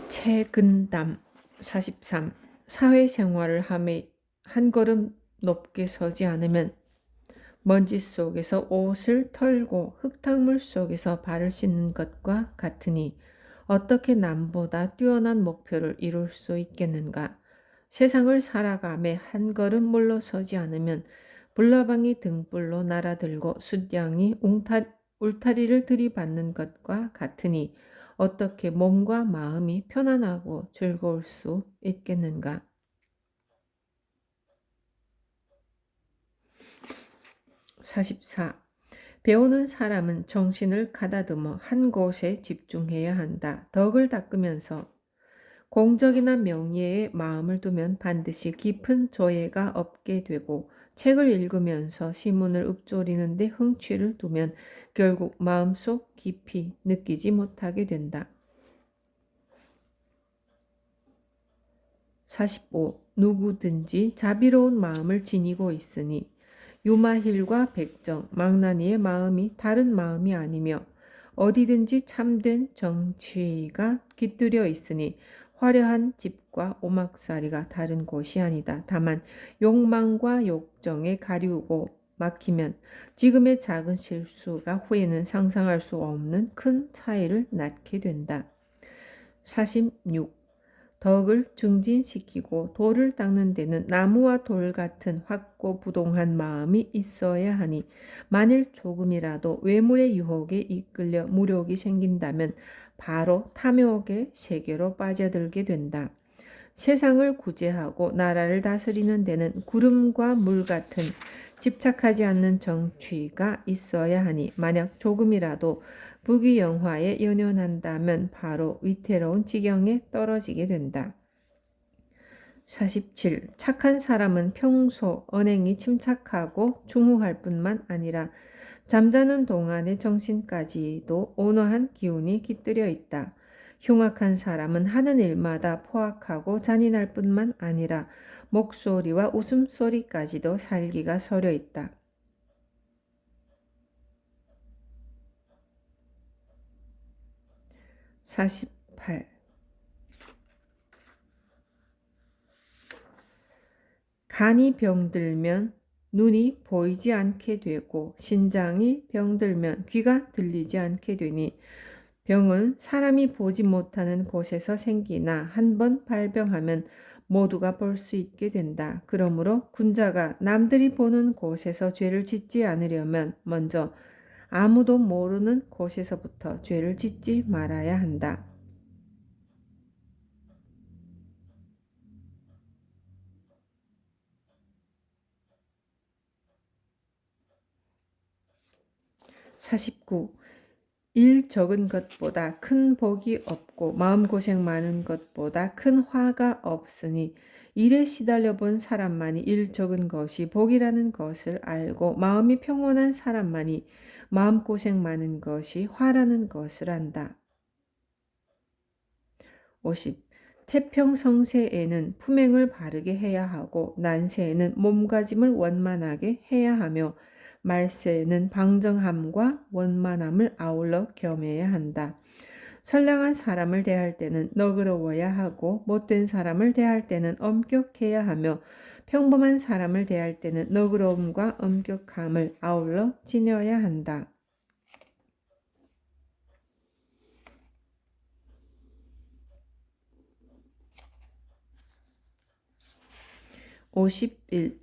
최근담 43. 사회생활을 함에 한 걸음 높게 서지 않으면 먼지 속에서 옷을 털고 흙탕물 속에서 발을 씻는 것과 같으니 어떻게 남보다 뛰어난 목표를 이룰 수 있겠는가. 세상을 살아가며 한 걸음 물러서지 않으면 불나방이 등불로 날아들고 숫양이 울타리를 들이받는 것과 같으니 어떻게 몸과 마음이 편안하고 즐거울 수 있겠는가. 44. 배우는 사람은 정신을 가다듬어 한 곳에 집중해야 한다. 덕을 닦으면서 공적이나 명예에 마음을 두면 반드시 깊은 조예가 없게 되고, 책을 읽으면서 시문을 읊조리는데 흥취를 두면 결국 마음속 깊이 느끼지 못하게 된다. 45. 누구든지 자비로운 마음을 지니고 있으니 유마힐과 백정, 망나니의 마음이 다른 마음이 아니며 어디든지 참된 정치가 깃들여 있으니 화려한 집과 오막살이가 다른 곳이 아니다. 다만 욕망과 욕정에 가리우고 막히면 지금의 작은 실수가 후에는 상상할 수 없는 큰 차이를 낳게 된다. 46. 덕을 증진시키고 돌을 닦는 데는 나무와 돌 같은 확고부동한 마음이 있어야 하니, 만일 조금이라도 외물의 유혹에 이끌려 무력이 생긴다면 바로 탐욕의 세계로 빠져들게 된다. 세상을 구제하고 나라를 다스리는 데는 구름과 물 같은 집착하지 않는 정취가 있어야 하니, 만약 조금이라도 부귀영화에 연연한다면 바로 위태로운 지경에 떨어지게 된다. 47. 착한 사람은 평소 언행이 침착하고 충후할 뿐만 아니라 잠자는 동안의 정신까지도 온화한 기운이 깃들여 있다. 흉악한 사람은 하는 일마다 포악하고 잔인할 뿐만 아니라 목소리와 웃음소리까지도 살기가 서려 있다. 48. 간이 병들면 눈이 보이지 않게 되고 신장이 병들면 귀가 들리지 않게 되니, 병은 사람이 보지 못하는 곳에서 생기나 한번 발병하면 모두가 볼 수 있게 된다. 그러므로 군자가 남들이 보는 곳에서 죄를 짓지 않으려면 먼저 아무도 모르는 곳에서부터 죄를 짓지 말아야 한다. 49. 일 적은 것보다 큰 복이 없고 마음고생 많은 것보다 큰 화가 없으니, 일에 시달려 본 사람만이 일 적은 것이 복이라는 것을 알고 마음이 평온한 사람만이 마음고생 많은 것이 화라는 것을 안다. 50. 태평성세에는 품행을 바르게 해야 하고 난세에는 몸가짐을 원만하게 해야 하며 말세에는 방정함과 원만함을 아울러 겸해야 한다. 선량한 사람을 대할 때는 너그러워야 하고 못된 사람을 대할 때는 엄격해야 하며 평범한 사람을 대할 때는 너그러움과 엄격함을 아울러 지녀야 한다. 51.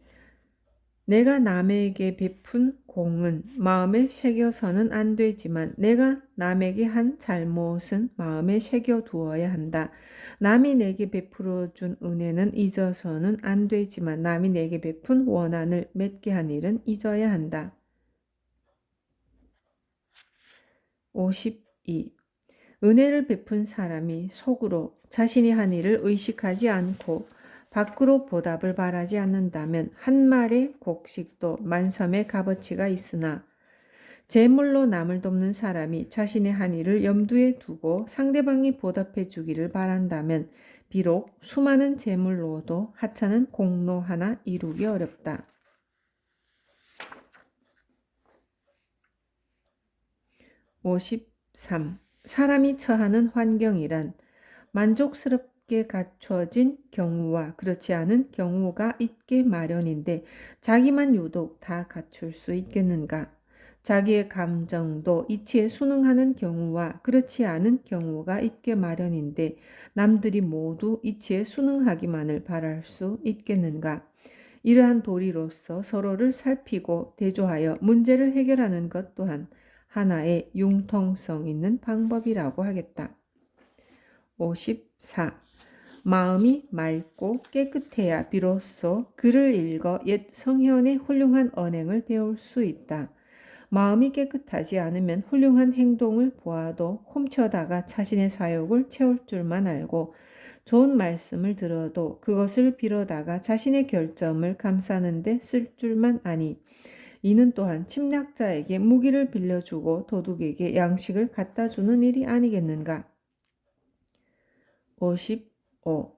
내가 남에게 베푼 공은 마음에 새겨서는 안 되지만 내가 남에게 한 잘못은 마음에 새겨 두어야 한다. 남이 내게 베풀어 준 은혜는 잊어서는 안 되지만 남이 내게 베푼 원한을 맺게 한 일은 잊어야 한다. 52. 은혜를 베푼 사람이 속으로 자신이 한 일을 의식하지 않고 밖으로 보답을 바라지 않는다면 한 말의 곡식도 만섬의 값어치가 있으나, 제물로 남을 돕는 사람이 자신의 한 일을 염두에 두고 상대방이 보답해 주기를 바란다면 비록 수많은 제물로도 하찮은 공로 하나 이루기 어렵다. 53. 사람이 처하는 환경이란 만족스럽게 갖춰진 경우와 그렇지 않은 경우가 있게 마련인데 자기만 유독 다 갖출 수 있겠는가? 자기의 감정도 이치에 순응하는 경우와 그렇지 않은 경우가 있게 마련인데 남들이 모두 이치에 순응하기만을 바랄 수 있겠는가? 이러한 도리로서 서로를 살피고 대조하여 문제를 해결하는 것 또한 하나의 융통성 있는 방법이라고 하겠다. 54. 마음이 맑고 깨끗해야 비로소 글을 읽어 옛 성현의 훌륭한 언행을 배울 수 있다. 마음이 깨끗하지 않으면 훌륭한 행동을 보아도 훔쳐다가 자신의 사욕을 채울 줄만 알고 좋은 말씀을 들어도 그것을 빌어다가 자신의 결점을 감싸는 데 쓸 줄만 아니 이는 또한 침략자에게 무기를 빌려주고 도둑에게 양식을 갖다 주는 일이 아니겠는가? 55.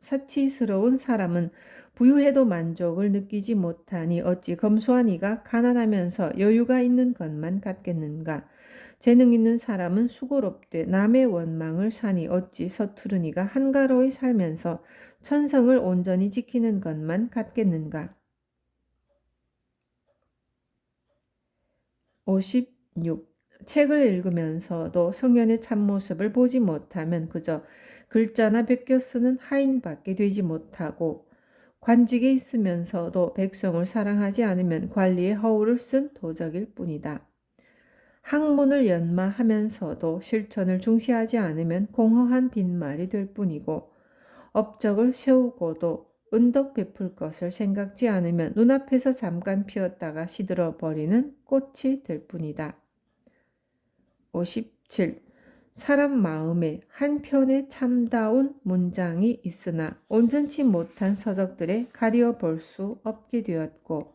사치스러운 사람은 부유해도 만족을 느끼지 못하니 어찌 검소한 이가 가난하면서 여유가 있는 것만 같겠는가? 재능 있는 사람은 수고롭되 남의 원망을 사니 어찌 서투른 이가 한가로이 살면서 천성을 온전히 지키는 것만 같겠는가? 56. 책을 읽으면서도 성현의 참모습을 보지 못하면 그저 글자나 베껴 쓰는 하인밖에 되지 못하고 관직에 있으면서도 백성을 사랑하지 않으면 관리의 허울을 쓴 도적일 뿐이다. 학문을 연마하면서도 실천을 중시하지 않으면 공허한 빈말이 될 뿐이고 업적을 세우고도 은덕 베풀 것을 생각지 않으면 눈앞에서 잠깐 피었다가 시들어 버리는 꽃이 될 뿐이다. 57. 사람 마음에 한편의 참다운 문장이 있으나 온전치 못한 서적들에 가려 볼 수 없게 되었고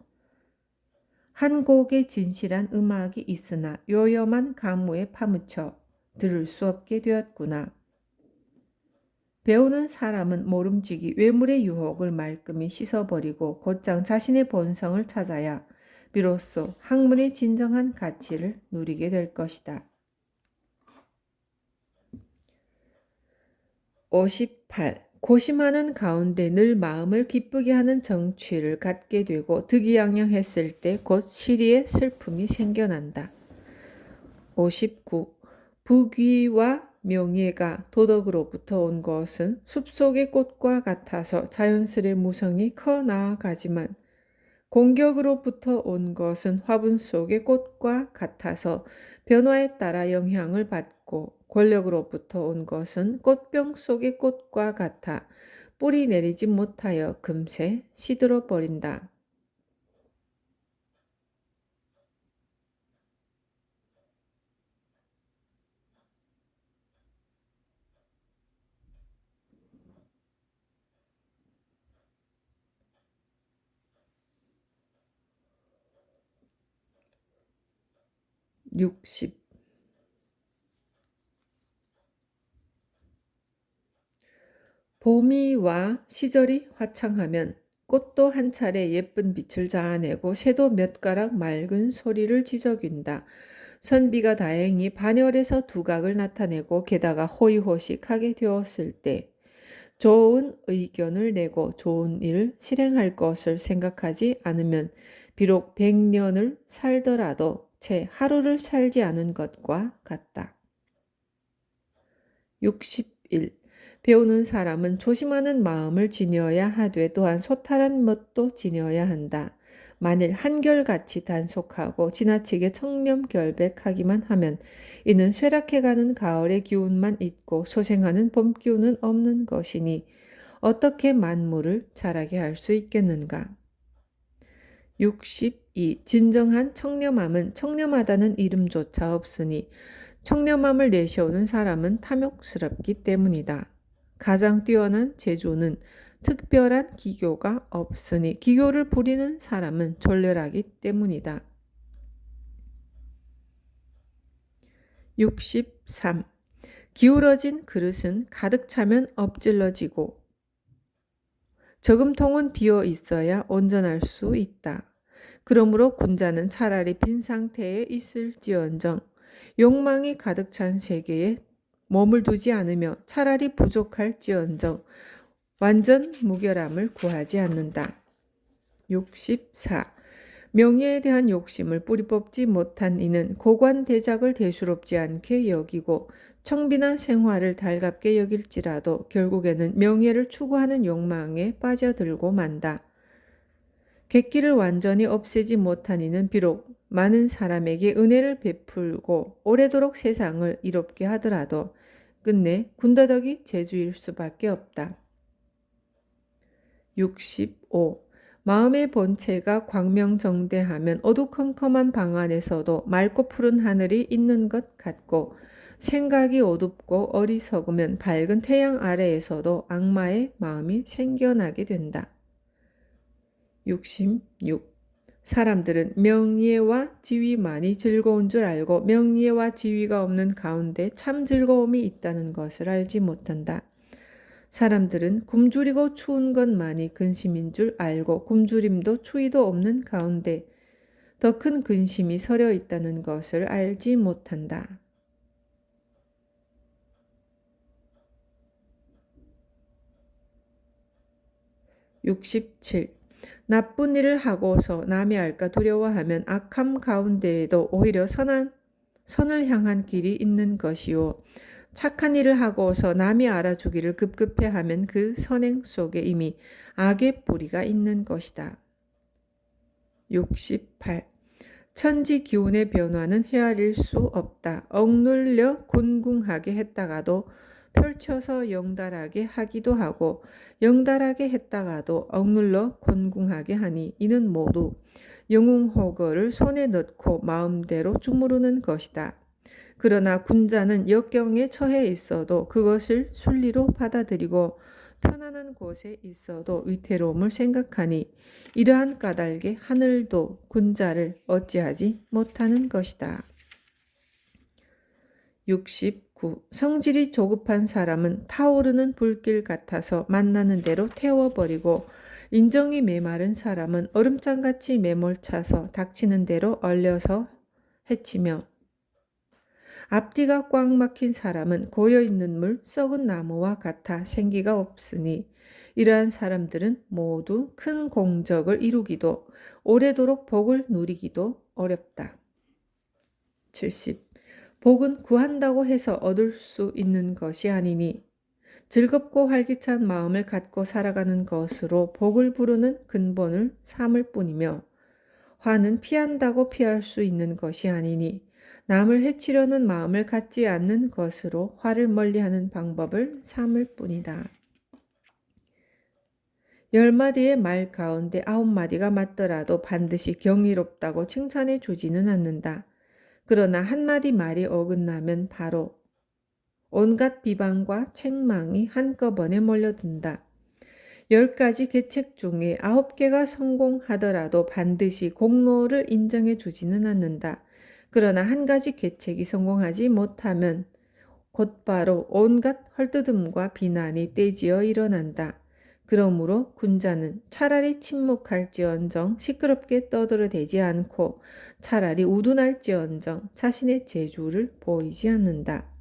한 곡의 진실한 음악이 있으나 요염한 가무에 파묻혀 들을 수 없게 되었구나. 배우는 사람은 모름지기 외물의 유혹을 말끔히 씻어버리고 곧장 자신의 본성을 찾아야 비로소 학문의 진정한 가치를 누리게 될 것이다. 58. 고심하는 가운데 늘 마음을 기쁘게 하는 정취를 갖게 되고 득이양양했을 때 곧 시리의 슬픔이 생겨난다. 59. 부귀와 명예가 도덕으로부터 온 것은 숲속의 꽃과 같아서 자연스레 무성이 커 나아가지만 공격으로부터 온 것은 화분 속의 꽃과 같아서 변화에 따라 영향을 받고 권력으로부터 온 것은 꽃병 속의 꽃과 같아 뿌리 내리지 못하여 금세 시들어 버린다. 60. 봄이 와 시절이 화창하면 꽃도 한 차례 예쁜 빛을 자아내고 새도 몇 가락 맑은 소리를 지저귄다. 선비가 다행히 반열에서 두각을 나타내고 게다가 호의호식하게 되었을 때 좋은 의견을 내고 좋은 일을 실행할 것을 생각하지 않으면 비록 100년을 살더라도 채 하루를 살지 않은 것과 같다. 61. 배우는 사람은 조심하는 마음을 지녀야 하되 또한 소탈한 멋도 지녀야 한다. 만일 한결같이 단속하고 지나치게 청렴결백하기만 하면 이는 쇠락해가는 가을의 기운만 있고 소생하는 봄 기운은 없는 것이니 어떻게 만물을 자라게 할 수 있겠는가? 62. 진정한 청렴함은 청렴하다는 이름조차 없으니 청렴함을 내세우는 사람은 탐욕스럽기 때문이다. 가장 뛰어난 재주는 특별한 기교가 없으니 기교를 부리는 사람은 졸렬하기 때문이다. 63. 기울어진 그릇은 가득 차면 엎질러지고 저금통은 비어 있어야 온전할 수 있다. 그러므로 군자는 차라리 빈 상태에 있을지언정 욕망이 가득 찬 세계에 몸을 두지 않으며 차라리 부족할지언정 완전 무결함을 구하지 않는다. 64. 명예에 대한 욕심을 뿌리 뽑지 못한 이는 고관대작을 대수롭지 않게 여기고 청빈한 생활을 달갑게 여길지라도 결국에는 명예를 추구하는 욕망에 빠져들고 만다. 객기를 완전히 없애지 못한 이는 비록 많은 사람에게 은혜를 베풀고 오래도록 세상을 이롭게 하더라도 끝내 군더더기 재주일 수밖에 없다. 65. 마음의 본체가 광명정대하면 어두컴컴한 방 안에서도 맑고 푸른 하늘이 있는 것 같고 생각이 어둡고 어리석으면 밝은 태양 아래에서도 악마의 마음이 생겨나게 된다. 66. 사람들은 명예와 지위만이 즐거운 줄 알고 명예와 지위가 없는 가운데 참 즐거움이 있다는 것을 알지 못한다. 사람들은 굶주리고 추운 것만이 근심인 줄 알고 굶주림도 추위도 없는 가운데 더 큰 근심이 서려 있다는 것을 알지 못한다. 67. 나쁜 일을 하고서 남이 알까 두려워하면 악함 가운데에도 오히려 선을 향한 길이 있는 것이요. 착한 일을 하고서 남이 알아주기를 급급해하면 그 선행 속에 이미 악의 뿌리가 있는 것이다. 68. 천지 기운의 변화는 헤아릴 수 없다. 억눌려 곤궁하게 했다가도 펼쳐서 영달하게 하기도 하고 영달하게 했다가도 억눌러 곤궁하게 하니 이는 모두 영웅호거를 손에 넣고 마음대로 주무르는 것이다. 그러나 군자는 역경에 처해 있어도 그것을 순리로 받아들이고 편안한 곳에 있어도 위태로움을 생각하니 이러한 까닭에 하늘도 군자를 어찌하지 못하는 것이다. 69. 성질이 조급한 사람은 타오르는 불길 같아서 만나는 대로 태워버리고 인정이 메마른 사람은 얼음장같이 매몰차서 닥치는 대로 얼려서 해치며 앞뒤가 꽉 막힌 사람은 고여있는 물 썩은 나무와 같아 생기가 없으니 이러한 사람들은 모두 큰 공적을 이루기도 오래도록 복을 누리기도 어렵다. 70. 복은 구한다고 해서 얻을 수 있는 것이 아니니 즐겁고 활기찬 마음을 갖고 살아가는 것으로 복을 부르는 근본을 삼을 뿐이며 화는 피한다고 피할 수 있는 것이 아니니 남을 해치려는 마음을 갖지 않는 것으로 화를 멀리하는 방법을 삼을 뿐이다. 10마디의 말 가운데 9마디가 맞더라도 반드시 경이롭다고 칭찬해 주지는 않는다. 그러나 한마디 말이 어긋나면 바로 온갖 비방과 책망이 한꺼번에 몰려든다. 10가지 계책 중에 9개가 성공하더라도 반드시 공로를 인정해 주지는 않는다. 그러나 한 가지 계책이 성공하지 못하면 곧바로 온갖 헐뜯음과 비난이 떼지어 일어난다. 그러므로 군자는 차라리 침묵할지언정 시끄럽게 떠들어대지 않고 차라리 우둔할지언정 자신의 재주를 보이지 않는다.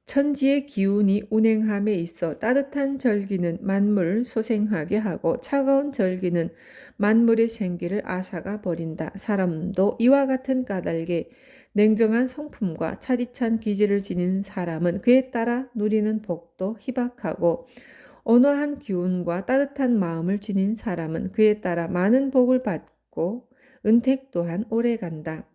천지의 기운이 운행함에 있어 따뜻한 절기는 만물을 소생하게 하고 차가운 절기는 만물의 생기를 앗아가 버린다. 사람도 이와 같은 까닭에 냉정한 성품과 차디찬 기질을 지닌 사람은 그에 따라 누리는 복도 희박하고 온화한 기운과 따뜻한 마음을 지닌 사람은 그에 따라 많은 복을 받고 은택 또한 오래간다.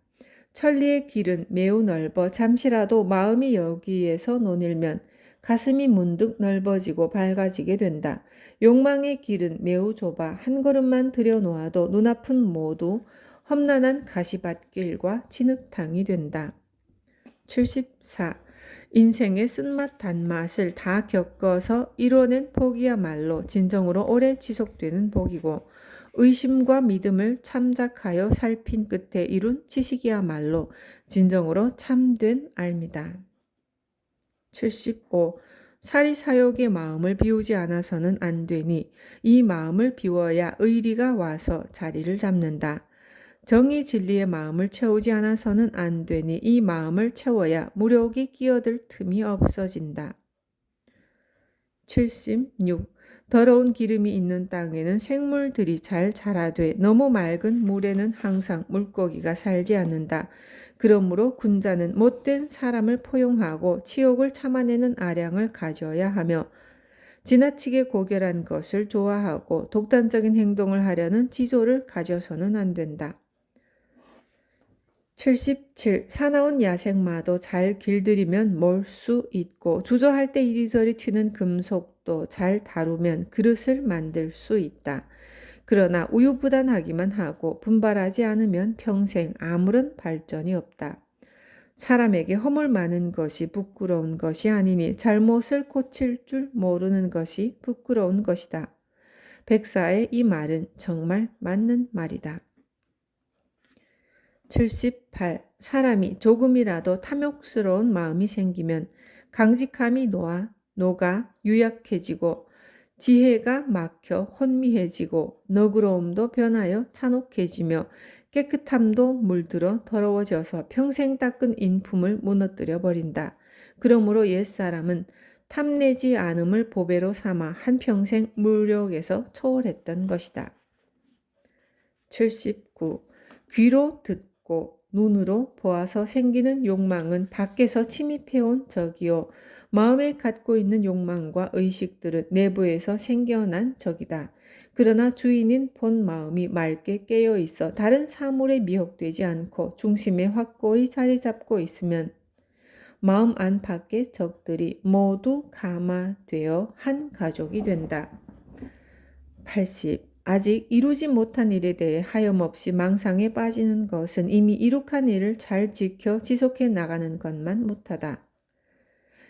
천리의 길은 매우 넓어 잠시라도 마음이 여기에서 논일면 가슴이 문득 넓어지고 밝아지게 된다. 욕망의 길은 매우 좁아 한 걸음만 들여놓아도 눈앞은 모두 험난한 가시밭길과 진흙탕이 된다. 74. 인생의 쓴맛 단맛을 다 겪어서 이뤄낸 복이야말로 진정으로 오래 지속되는 복이고 의심과 믿음을 참작하여 살핀 끝에 이룬 지식이야말로 진정으로 참된 알미다. 75. 사리사욕의 마음을 비우지 않아서는 안 되니 이 마음을 비워야 의리가 와서 자리를 잡는다. 정의 진리의 마음을 채우지 않아서는 안 되니 이 마음을 채워야 무력이 끼어들 틈이 없어진다. 76. 더러운 기름이 있는 땅에는 생물들이 잘 자라되 너무 맑은 물에는 항상 물고기가 살지 않는다. 그러므로 군자는 못된 사람을 포용하고 치욕을 참아내는 아량을 가져야 하며 지나치게 고결한 것을 좋아하고 독단적인 행동을 하려는 지조를 가져서는 안 된다. 77. 사나운 야생마도 잘 길들이면 몰 수 있고 주저할 때 이리저리 튀는 금속도 잘 다루면 그릇을 만들 수 있다. 그러나 우유부단하기만 하고 분발하지 않으면 평생 아무런 발전이 없다. 사람에게 허물 많은 것이 부끄러운 것이 아니니 잘못을 고칠 줄 모르는 것이 부끄러운 것이다. 백사의 이 말은 정말 맞는 말이다. 78. 사람이 조금이라도 탐욕스러운 마음이 생기면 강직함이 녹아 유약해지고 지혜가 막혀 혼미해지고 너그러움도 변하여 잔혹해지며 깨끗함도 물들어 더러워져서 평생 닦은 인품을 무너뜨려 버린다. 그러므로 옛사람은 탐내지 않음을 보배로 삼아 한평생 무력에서 초월했던 것이다. 79. 귀로 듣고 눈으로 보아서 생기는 욕망은 밖에서 침입해온 적이요. 마음에 갖고 있는 욕망과 의식들은 내부에서 생겨난 적이다. 그러나 주인인 본 마음이 맑게 깨어 있어 다른 사물에 미혹되지 않고 중심에 확고히 자리 잡고 있으면 마음 안팎의 적들이 모두 감화되어 한 가족이 된다. 80. 아직 이루지 못한 일에 대해 하염없이 망상에 빠지는 것은 이미 이룩한 일을 잘 지켜 지속해 나가는 것만 못하다.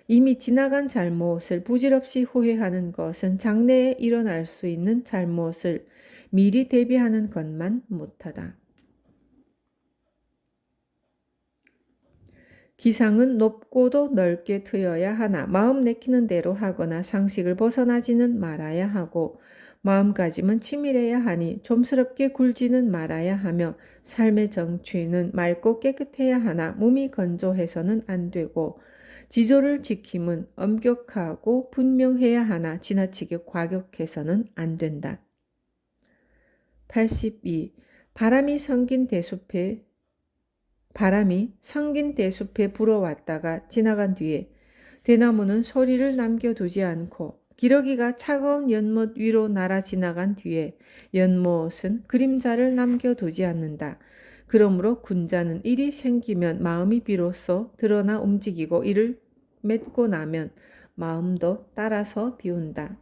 이미 지나간 잘못을 부질없이 후회하는 것은 장래에 일어날 수 있는 잘못을 미리 대비하는 것만 못하다. 기상은 높고도 넓게 트여야 하나 마음 내키는 대로 하거나 상식을 벗어나지는 말아야 하고 마음가짐은 치밀해야 하니 좀스럽게 굴지는 말아야 하며 삶의 정취는 맑고 깨끗해야 하나 몸이 건조해서는 안 되고 지조를 지킴은 엄격하고 분명해야 하나 지나치게 과격해서는 안 된다. 82. 바람이 성긴 대숲에 불어왔다가 지나간 뒤에 대나무는 소리를 남겨두지 않고 기러기가 차가운 연못 위로 날아 지나간 뒤에 연못은 그림자를 남겨두지 않는다. 그러므로 군자는 일이 생기면 마음이 비로소 드러나 움직이고 이를 맺고 나면 마음도 따라서 비운다.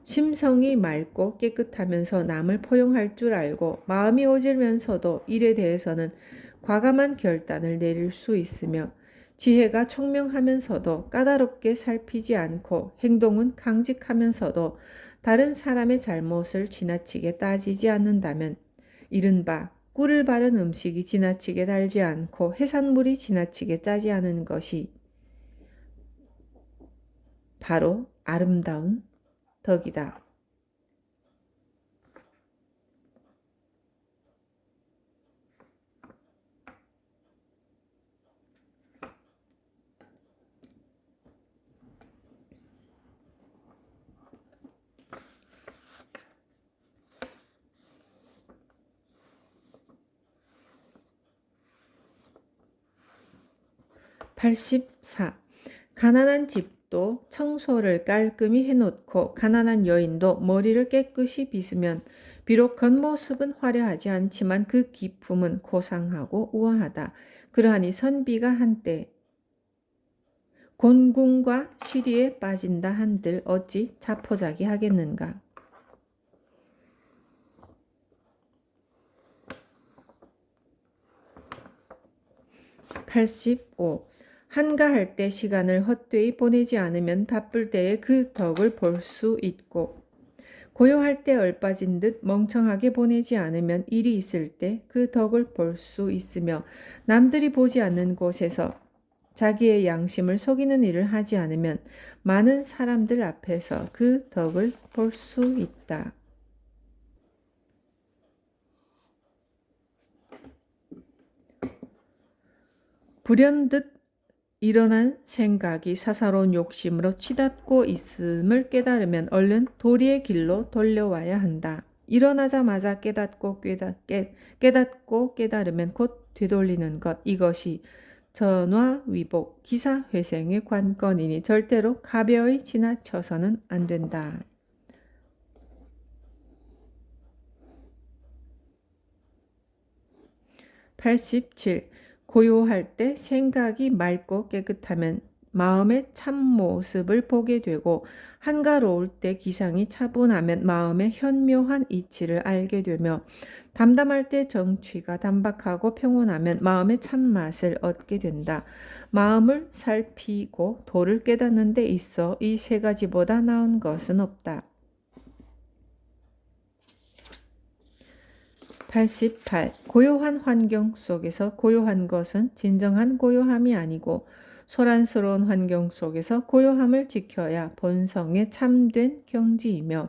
심성이 맑고 깨끗하면서 남을 포용할 줄 알고 마음이 오질면서도 일에 대해서는 과감한 결단을 내릴 수 있으며 지혜가 총명하면서도 까다롭게 살피지 않고 행동은 강직하면서도 다른 사람의 잘못을 지나치게 따지지 않는다면 이른바 꿀을 바른 음식이 지나치게 달지 않고 해산물이 지나치게 짜지 않은 것이 바로 아름다운 덕이다. 84. 가난한 집도 청소를 깔끔히 해놓고 가난한 여인도 머리를 깨끗이 빗으면 비록 겉모습은 화려하지 않지만 그 기품은 고상하고 우아하다. 그러하니 선비가 한때 곤궁과 시리에 빠진다 한들 어찌 자포자기 하겠는가. 85. 한가할 때 시간을 헛되이 보내지 않으면 바쁠 때에 그 덕을 볼 수 있고 고요할 때 얼빠진 듯 멍청하게 보내지 않으면 일이 있을 때 그 덕을 볼 수 있으며 남들이 보지 않는 곳에서 자기의 양심을 속이는 일을 하지 않으면 많은 사람들 앞에서 그 덕을 볼 수 있다. 불현듯 일어난 생각이 사사로운 욕심으로 치닫고 있음을 깨달으면 얼른 도리의 길로 돌려와야 한다. 일어나자마자 깨닫고 깨달으면 곧 되돌리는 것. 이것이 전화위복, 기사회생의 관건이니 절대로 가벼이 지나쳐서는 안 된다. 87. 고요할 때 생각이 맑고 깨끗하면 마음의 참모습을 보게 되고 한가로울 때 기상이 차분하면 마음의 현묘한 이치를 알게 되며 담담할 때 정취가 단박하고 평온하면 마음의 참맛을 얻게 된다. 마음을 살피고 도를 깨닫는 데 있어 이 세 가지보다 나은 것은 없다. 88. 고요한 환경 속에서 고요한 것은 진정한 고요함이 아니고 소란스러운 환경 속에서 고요함을 지켜야 본성의 참된 경지이며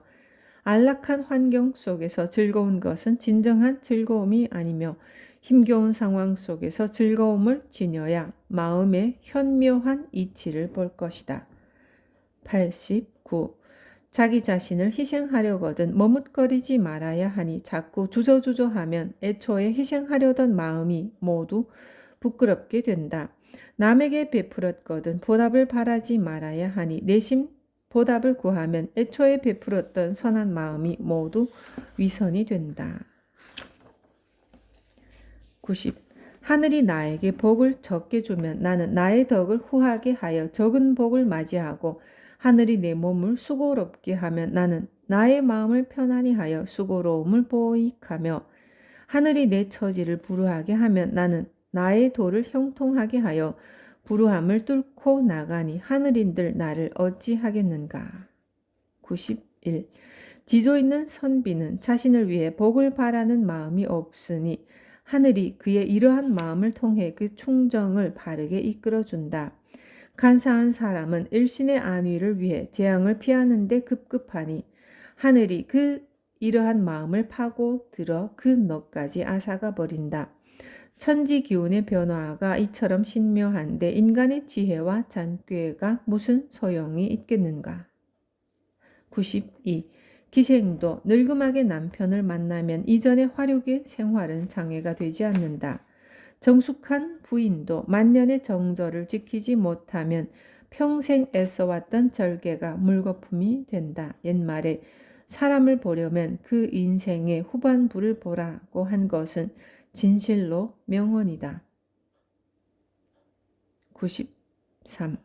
안락한 환경 속에서 즐거운 것은 진정한 즐거움이 아니며 힘겨운 상황 속에서 즐거움을 지녀야 마음의 현묘한 이치를 볼 것이다. 89. 자기 자신을 희생하려거든 머뭇거리지 말아야 하니 자꾸 주저주저하면 애초에 희생하려던 마음이 모두 부끄럽게 된다. 남에게 베풀었거든 보답을 바라지 말아야 하니 내심 보답을 구하면 애초에 베풀었던 선한 마음이 모두 위선이 된다. 90. 하늘이 나에게 복을 적게 주면 나는 나의 덕을 후하게 하여 적은 복을 맞이하고 하늘이 내 몸을 수고롭게 하면 나는 나의 마음을 편안히 하여 수고로움을 보익하며 하늘이 내 처지를 불우하게 하면 나는 나의 도를 형통하게 하여 불우함을 뚫고 나가니 하늘인들 나를 어찌하겠는가. 91. 지조 있는 선비는 자신을 위해 복을 바라는 마음이 없으니 하늘이 그의 이러한 마음을 통해 그 충정을 바르게 이끌어준다. 간사한 사람은 일신의 안위를 위해 재앙을 피하는 데 급급하니 하늘이 그 이러한 마음을 파고들어 그 넋까지 앗아가 버린다. 천지 기운의 변화가 이처럼 신묘한데 인간의 지혜와 잔꾀가 무슨 소용이 있겠는가. 92. 기생도 늙음하게 남편을 만나면 이전의 화력의 생활은 장애가 되지 않는다. 정숙한 부인도 만년의 정절을 지키지 못하면 평생 애써왔던 절개가 물거품이 된다. 옛말에 사람을 보려면 그 인생의 후반부를 보라고 한 것은 진실로 명언이다. 93.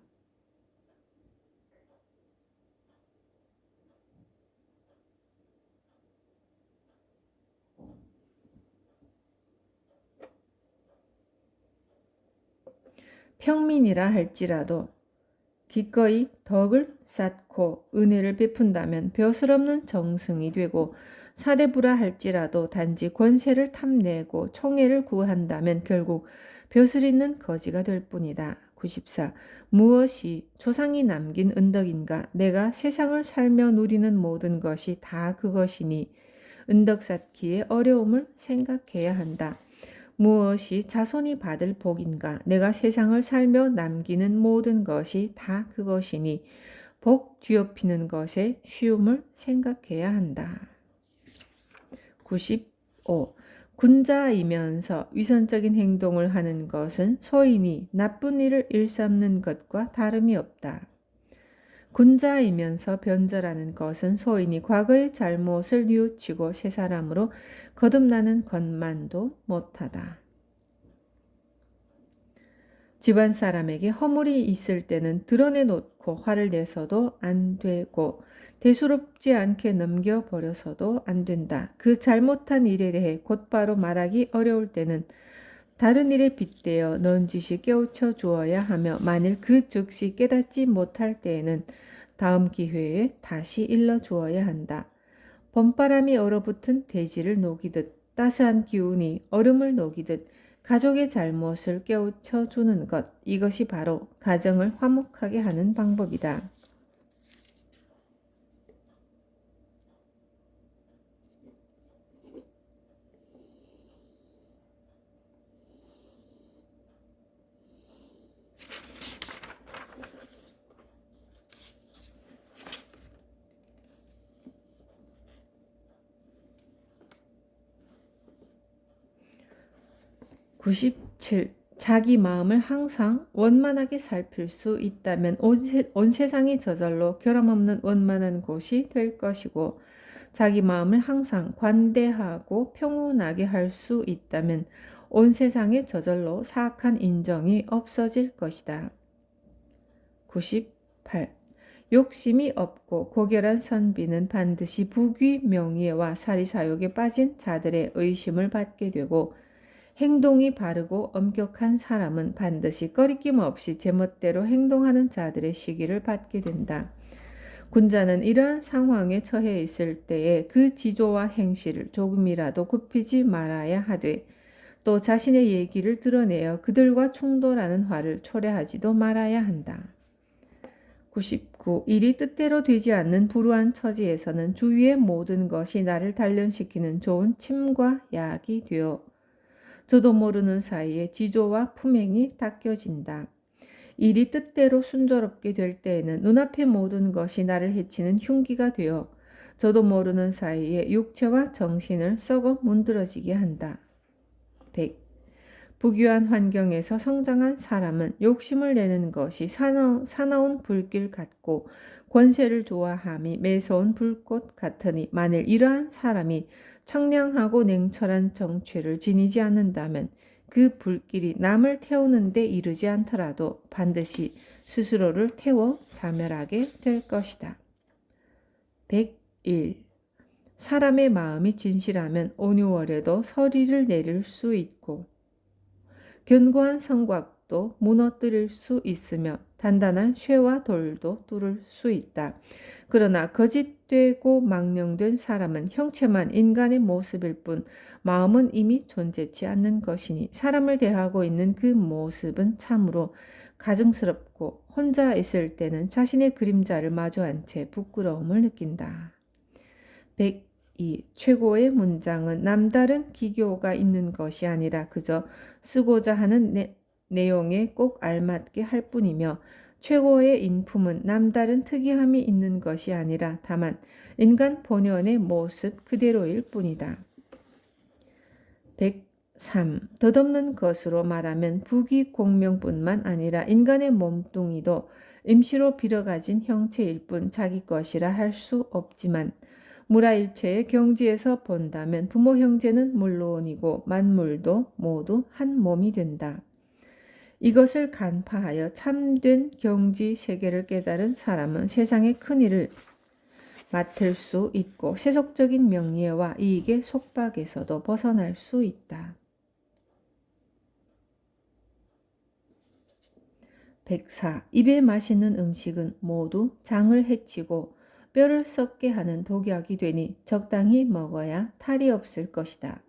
평민이라 할지라도 기꺼이 덕을 쌓고 은혜를 베푼다면 벼슬없는 정승이 되고 사대부라 할지라도 단지 권세를 탐내고 총애를 구한다면 결국 벼슬 있는 거지가 될 뿐이다. 94. 무엇이 조상이 남긴 은덕인가? 내가 세상을 살며 누리는 모든 것이 다 그것이니 은덕 쌓기의 어려움을 생각해야 한다. 무엇이 자손이 받을 복인가? 내가 세상을 살며 남기는 모든 것이 다 그것이니 복 뒤엎이는 것의 쉬움을 생각해야 한다. 95. 군자이면서 위선적인 행동을 하는 것은 소인이 나쁜 일을 일삼는 것과 다름이 없다. 군자이면서 변절하는 것은 소인이 과거의 잘못을 뉘우치고 새 사람으로 거듭나는 것만도 못하다. 집안 사람에게 허물이 있을 때는 드러내놓고 화를 내서도 안 되고 대수롭지 않게 넘겨버려서도 안 된다. 그 잘못한 일에 대해 곧바로 말하기 어려울 때는 다른 일에 빗대어 넌지시 깨우쳐 주어야 하며 만일 그 즉시 깨닫지 못할 때에는 다음 기회에 다시 일러 주어야 한다. 봄바람이 얼어붙은 대지를 녹이듯 따스한 기운이 얼음을 녹이듯 가족의 잘못을 깨우쳐 주는 것, 이것이 바로 가정을 화목하게 하는 방법이다. 97. 자기 마음을 항상 원만하게 살필 수 있다면 온 세상이 저절로 결함없는 원만한 곳이 될 것이고, 자기 마음을 항상 관대하고 평온하게 할 수 있다면 온 세상에 저절로 사악한 인정이 없어질 것이다. 98. 욕심이 없고 고결한 선비는 반드시 부귀 명예와 사리사욕에 빠진 자들의 의심을 받게 되고, 행동이 바르고 엄격한 사람은 반드시 꺼리낌 없이 제멋대로 행동하는 자들의 시기를 받게 된다. 군자는 이러한 상황에 처해 있을 때에 그 지조와 행실을 조금이라도 굽히지 말아야 하되, 또 자신의 얘기를 드러내어 그들과 충돌하는 화를 초래하지도 말아야 한다. 99. 일이 뜻대로 되지 않는 불우한 처지에서는 주위의 모든 것이 나를 단련시키는 좋은 침과 약이 되어 저도 모르는 사이에 지조와 품행이 닦여진다. 일이 뜻대로 순조롭게 될 때에는 눈앞의 모든 것이 나를 해치는 흉기가 되어 저도 모르는 사이에 육체와 정신을 썩어 문드러지게 한다. 100. 부귀한 환경에서 성장한 사람은 욕심을 내는 것이 사나운 불길 같고 권세를 좋아함이 매서운 불꽃 같으니, 만일 이러한 사람이 청량하고 냉철한 정취를 지니지 않는다면 그 불길이 남을 태우는 데 이르지 않더라도 반드시 스스로를 태워 자멸하게 될 것이다. 101. 사람의 마음이 진실하면 온유월에도 서리를 내릴 수 있고, 견고한 성곽도 무너뜨릴 수 있으며 단단한 쇠와 돌도 뚫을 수 있다. 그러나 거짓되고 망령된 사람은 형체만 인간의 모습일 뿐 마음은 이미 존재치 않는 것이니, 사람을 대하고 있는 그 모습은 참으로 가증스럽고 혼자 있을 때는 자신의 그림자를 마주한 채 부끄러움을 느낀다. 102. 최고의 문장은 남다른 기교가 있는 것이 아니라 그저 쓰고자 하는 내용에 꼭 알맞게 할 뿐이며, 최고의 인품은 남다른 특이함이 있는 것이 아니라 다만 인간 본연의 모습 그대로일 뿐이다. 103. 덧없는 것으로 말하면 부귀 공명뿐만 아니라 인간의 몸뚱이도 임시로 빌어가진 형체일 뿐 자기 것이라 할 수 없지만, 무라일체의 경지에서 본다면 부모 형제는 물론이고 만물도 모두 한 몸이 된다. 이것을 간파하여 참된 경지 세계를 깨달은 사람은 세상의 큰일을 맡을 수 있고 세속적인 명예와 이익의 속박에서도 벗어날 수 있다. 104. 입에 맛있는 음식은 모두 장을 해치고 뼈를 썩게 하는 독약이 되니 적당히 먹어야 탈이 없을 것이다.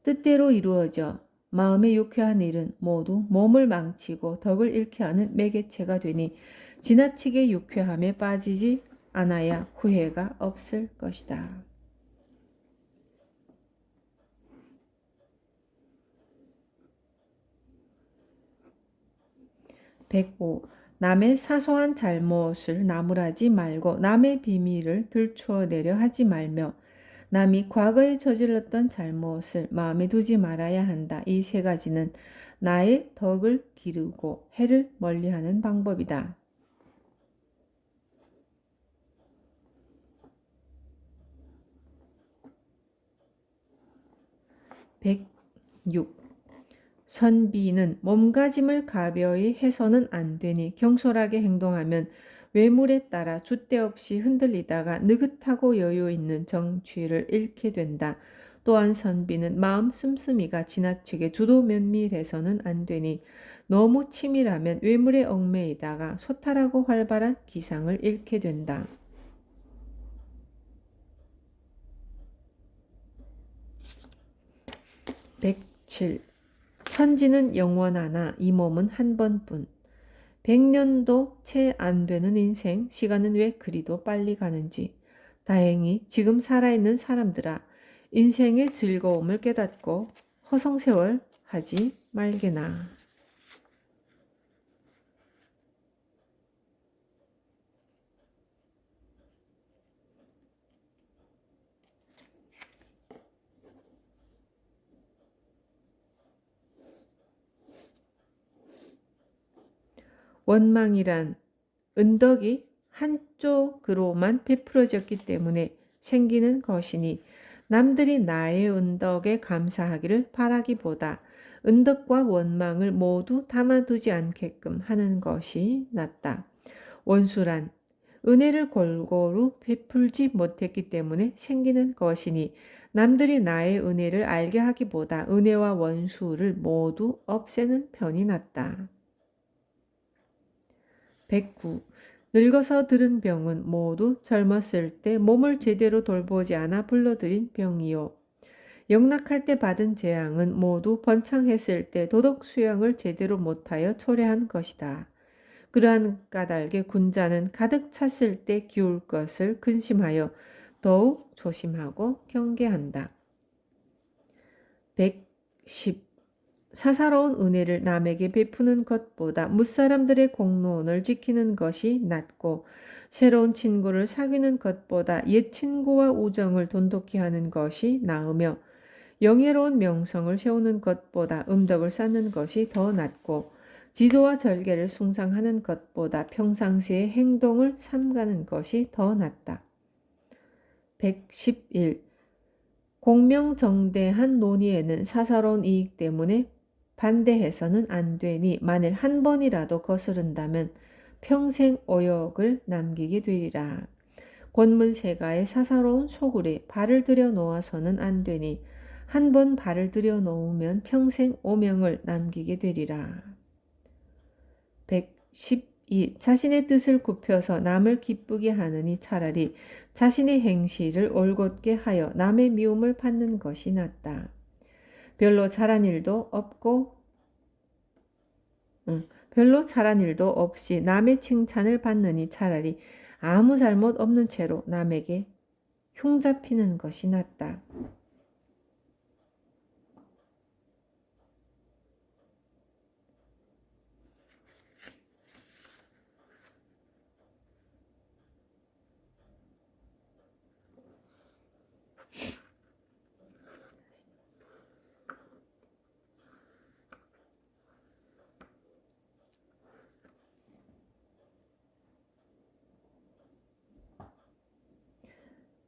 뜻대로 이루어져 마음의 유쾌한 일은 모두 몸을 망치고 덕을 잃게 하는 매개체가 되니 지나치게 유쾌함에 빠지지 않아야 후회가 없을 것이다. 105. 남의 사소한 잘못을 나무라지 말고 남의 비밀을 들추어내려 하지 말며 남이 과거에 저질렀던 잘못을 마음에 두지 말아야 한다. 이 세 가지는 나의 덕을 기르고 해를 멀리하는 방법이다. 106. 선비는 몸가짐을 가벼이 해서는 안 되니 경솔하게 행동하면 외물에 따라 줏대 없이 흔들리다가 느긋하고 여유 있는 정취를 잃게 된다. 또한 선비는 마음 씀씀이가 지나치게 주도 면밀해서는 안 되니 너무 치밀하면 외물에 얽매이다가 소탈하고 활발한 기상을 잃게 된다. 107. 천지는 영원하나 이 몸은 한 번뿐. 100년도 채 안 되는 인생, 시간은 왜 그리도 빨리 가는지. 다행히 지금 살아있는 사람들아, 인생의 즐거움을 깨닫고 허송세월 하지 말게나. 원망이란 은덕이 한쪽으로만 베풀어졌기 때문에 생기는 것이니 남들이 나의 은덕에 감사하기를 바라기보다 은덕과 원망을 모두 담아두지 않게끔 하는 것이 낫다. 원수란 은혜를 골고루 베풀지 못했기 때문에 생기는 것이니 남들이 나의 은혜를 알게 하기보다 은혜와 원수를 모두 없애는 편이 낫다. 109. 늙어서 들은 병은 모두 젊었을 때 몸을 제대로 돌보지 않아 불러들인 병이요. 영락할 때 받은 재앙은 모두 번창했을 때 도덕 수양을 제대로 못하여 초래한 것이다. 그러한 까닭에 군자는 가득 찼을 때 기울 것을 근심하여 더욱 조심하고 경계한다. 110. 사사로운 은혜를 남에게 베푸는 것보다 무사람들의 공로원을 지키는 것이 낫고 새로운 친구를 사귀는 것보다 옛 친구와 우정을 돈독히 하는 것이 나으며 영예로운 명성을 세우는 것보다 음덕을 쌓는 것이 더 낫고 지조와 절개를 숭상하는 것보다 평상시의 행동을 삼가는 것이 더 낫다. 111. 공명정대한 논의에는 사사로운 이익 때문에 반대해서는 안 되니 만일 한 번이라도 거스른다면 평생 오역을 남기게 되리라. 권문세가의 사사로운 소굴에 발을 들여 놓아서는 안 되니 한 번 발을 들여 놓으면 평생 오명을 남기게 되리라. 112. 자신의 뜻을 굽혀서 남을 기쁘게 하느니 차라리 자신의 행실을 올곧게 하여 남의 미움을 받는 것이 낫다. 별로 잘한 일도 없이 남의 칭찬을 받느니 차라리 아무 잘못 없는 채로 남에게 흉잡히는 것이 낫다.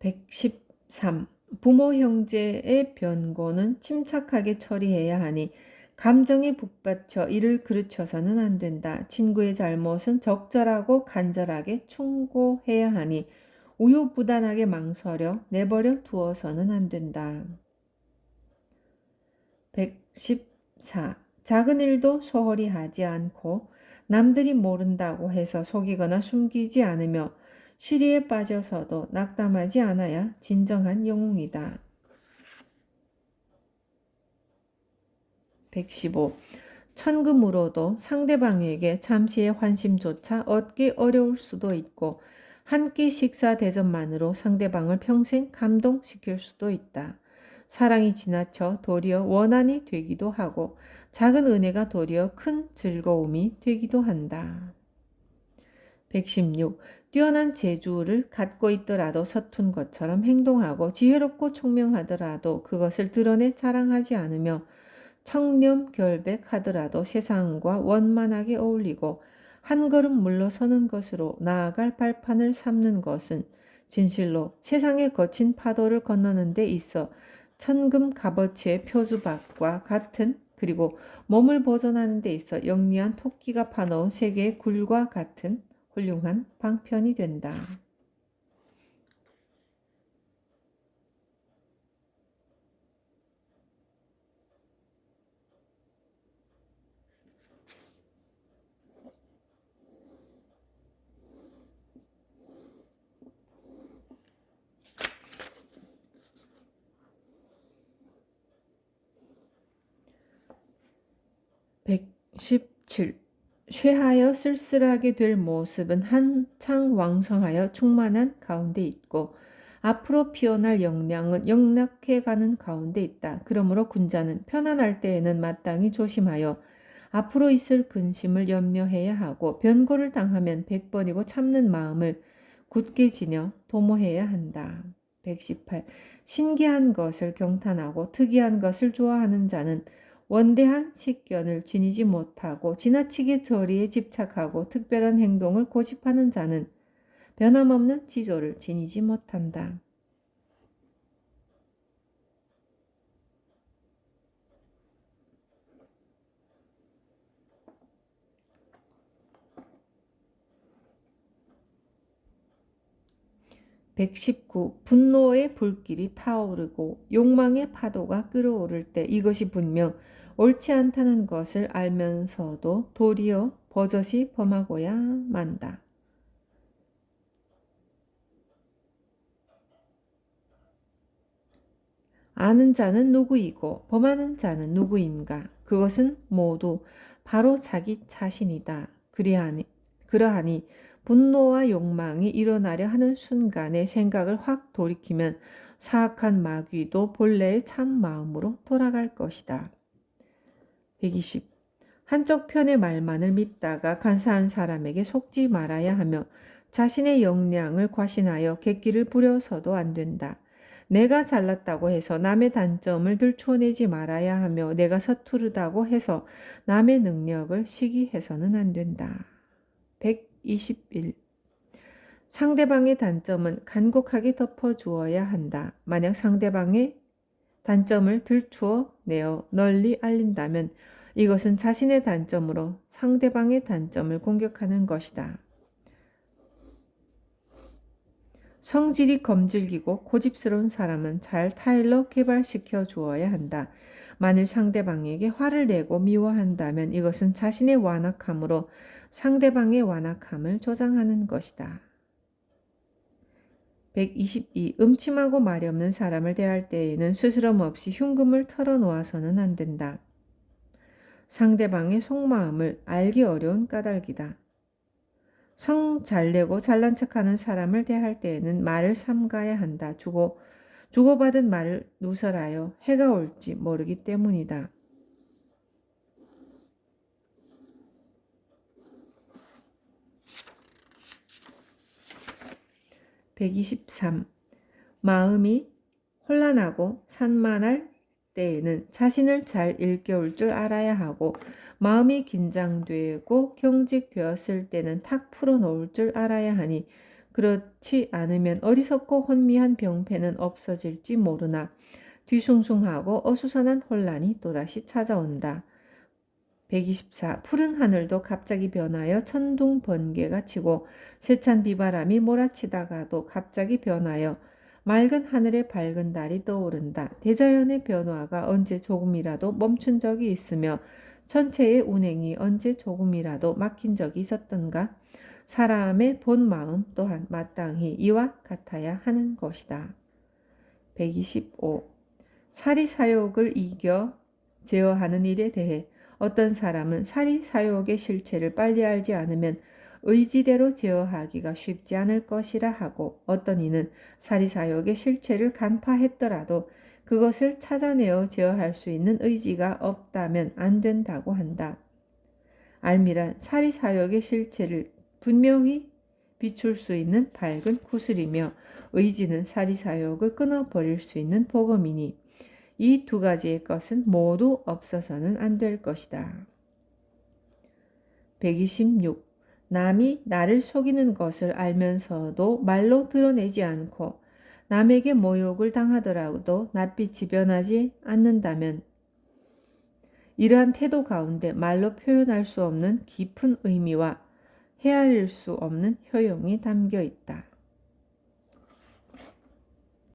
113. 부모 형제의 변고는 침착하게 처리해야 하니 감정에 북받쳐 이를 그르쳐서는 안 된다. 친구의 잘못은 적절하고 간절하게 충고해야 하니 우유부단하게 망설여 내버려 두어서는 안 된다. 114. 작은 일도 소홀히 하지 않고 남들이 모른다고 해서 속이거나 숨기지 않으며 시리에 빠져서도 낙담하지 않아야 진정한 영웅이다. 115. 천금으로도 상대방에게 잠시의 환심조차 얻기 어려울 수도 있고 한 끼 식사 대접만으로 상대방을 평생 감동시킬 수도 있다. 사랑이 지나쳐 도리어 원한이 되기도 하고 작은 은혜가 도리어 큰 즐거움이 되기도 한다. 116. 뛰어난 재주를 갖고 있더라도 서툰 것처럼 행동하고 지혜롭고 총명하더라도 그것을 드러내 자랑하지 않으며 청렴결백하더라도 세상과 원만하게 어울리고 한 걸음 물러서는 것으로 나아갈 발판을 삼는 것은 진실로 세상의 거친 파도를 건너는 데 있어 천금 값어치의 표주박과 같은 그리고 몸을 보존하는 데 있어 영리한 토끼가 파놓은 세계의 굴과 같은 훌륭한 방편이 된다. 117. 쇠하여 쓸쓸하게 될 모습은 한창 왕성하여 충만한 가운데 있고 앞으로 피어날 역량은 영락해가는 가운데 있다. 그러므로 군자는 편안할 때에는 마땅히 조심하여 앞으로 있을 근심을 염려해야 하고 변고를 당하면 100번이고 참는 마음을 굳게 지녀 도모해야 한다. 118. 신기한 것을 경탄하고 특이한 것을 좋아하는 자는 원대한 식견을 지니지 못하고 지나치게 저리에 집착하고 특별한 행동을 고집하는 자는 변함없는 지조를 지니지 못한다. 119. 분노의 불길이 타오르고 욕망의 파도가 끓어오를 때 이것이 분명 옳지 않다는 것을 알면서도 도리어 버젓이 범하고야 만다. 아는 자는 누구이고 범하는 자는 누구인가? 그것은 모두 바로 자기 자신이다. 그러하니 분노와 욕망이 일어나려 하는 순간에 생각을 확 돌이키면 사악한 마귀도 본래의 참 마음으로 돌아갈 것이다. 120. 한쪽 편의 말만을 믿다가 간사한 사람에게 속지 말아야 하며 자신의 역량을 과신하여 객기를 부려서도 안 된다. 내가 잘났다고 해서 남의 단점을 들춰내지 말아야 하며 내가 서투르다고 해서 남의 능력을 시기해서는 안 된다. 121. 상대방의 단점은 간곡하게 덮어주어야 한다. 만약 상대방의 단점을 들추어 내어 널리 알린다면 이것은 자신의 단점으로 상대방의 단점을 공격하는 것이다. 성질이 검질기고 고집스러운 사람은 잘 타일러 개발시켜 주어야 한다. 만일 상대방에게 화를 내고 미워한다면 이것은 자신의 완악함으로 상대방의 완악함을 조장하는 것이다. 122. 음침하고 말이 없는 사람을 대할 때에는 스스럼 없이 흉금을 털어놓아서는 안 된다. 상대방의 속마음을 알기 어려운 까닭이다. 성 잘내고 잘난 척하는 사람을 대할 때에는 말을 삼가야 한다. 주고받은 말을 누설하여 해가 올지 모르기 때문이다. 123. 마음이 혼란하고 산만할 때에는 자신을 잘 일깨울 줄 알아야 하고 마음이 긴장되고 경직되었을 때는 탁 풀어놓을 줄 알아야 하니 그렇지 않으면 어리석고 혼미한 병폐는 없어질지 모르나 뒤숭숭하고 어수선한 혼란이 또다시 찾아온다. 124. 푸른 하늘도 갑자기 변하여 천둥 번개가 치고 세찬 비바람이 몰아치다가도 갑자기 변하여 맑은 하늘에 밝은 달이 떠오른다. 대자연의 변화가 언제 조금이라도 멈춘 적이 있으며 전체의 운행이 언제 조금이라도 막힌 적이 있었던가? 사람의 본 마음 또한 마땅히 이와 같아야 하는 것이다. 125. 사리사욕을 이겨 제어하는 일에 대해 어떤 사람은 사리사욕의 실체를 빨리 알지 않으면 의지대로 제어하기가 쉽지 않을 것이라 하고 어떤 이는 사리사욕의 실체를 간파했더라도 그것을 찾아내어 제어할 수 있는 의지가 없다면 안 된다고 한다. 알미란 사리사욕의 실체를 분명히 비출 수 있는 밝은 구슬이며 의지는 사리사욕을 끊어버릴 수 있는 복음이니 이 두 가지의 것은 모두 없어서는 안 될 것이다. 126. 남이 나를 속이는 것을 알면서도 말로 드러내지 않고 남에게 모욕을 당하더라도 낯빛이 변하지 않는다면 이러한 태도 가운데 말로 표현할 수 없는 깊은 의미와 헤아릴 수 없는 효용이 담겨 있다.